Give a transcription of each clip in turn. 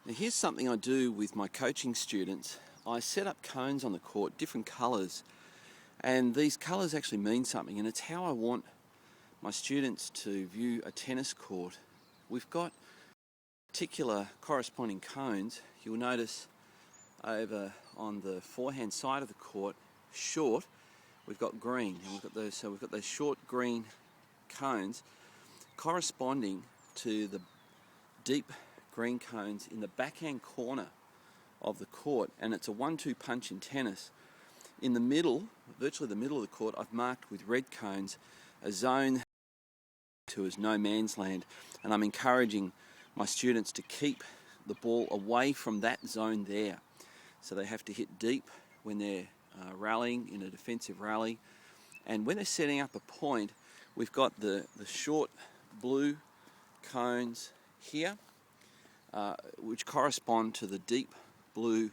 Now here's something I do with my coaching students. I set up cones on the court, different colours, and these colours actually mean something, and it's how I want my students to view a tennis court. We've got particular corresponding cones. You'll notice over on the forehand side of the court, short, we've got green, and we've got those short green cones corresponding to the deep green cones in the backhand corner of the court, and it's a 1-2 punch in tennis. In the middle, virtually the middle of the court, I've marked with red cones a zone to as no man's land, and I'm encouraging my students to keep the ball away from that zone there. So they have to hit deep when they're rallying in a defensive rally, and when they're setting up a point, we've got the short blue cones here, which correspond to the deep blue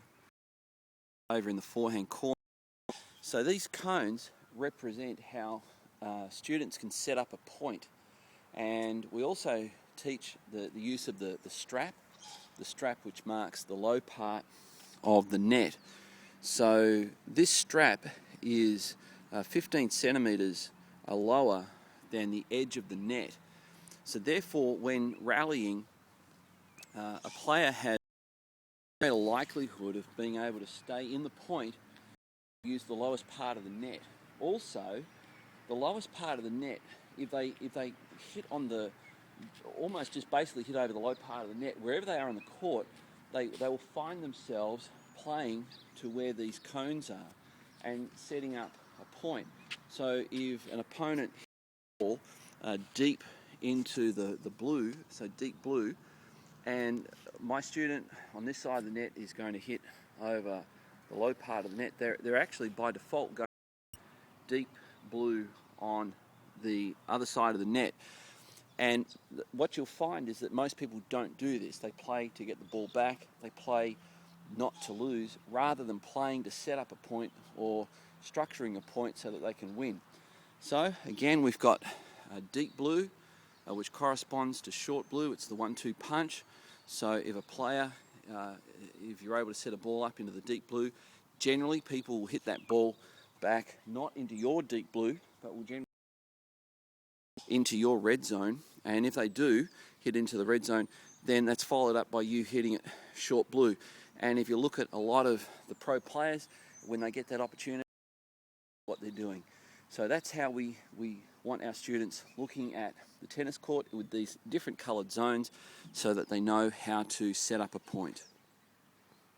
over in the forehand corner. So these cones represent how students can set up a point, and we also teach the use of the strap which marks the low part of the net. So this strap is 15 centimetres lower than the edge of the net. So therefore, when rallying, a player has a greater likelihood of being able to stay in the point, use the lowest part of the net. Also, the lowest part of the net, if they hit on the, almost just basically hit over the low part of the net, wherever they are on the court, they will find themselves playing to where these cones are and setting up a point. So if an opponent hits the ball deep into the blue, so deep blue, and my student on this side of the net is going to hit over the low part of the net, they're actually by default going deep blue on the other side of the net. And what you'll find is that most people don't do this. They play to get the ball back, they play not to lose, rather than playing to set up a point or structuring a point so that they can win. So again, we've got deep blue, which corresponds to short blue. It's the 1-2 punch. So if a player, if you're able to set a ball up into the deep blue, generally people will hit that ball back, not into your deep blue, but will generally into your red zone. And if they do hit into the red zone, then that's followed up by you hitting it short blue. And if you look at a lot of the pro players, when they get that opportunity, what they're doing. So that's how we want our students looking at the tennis court with these different coloured zones so that they know how to set up a point.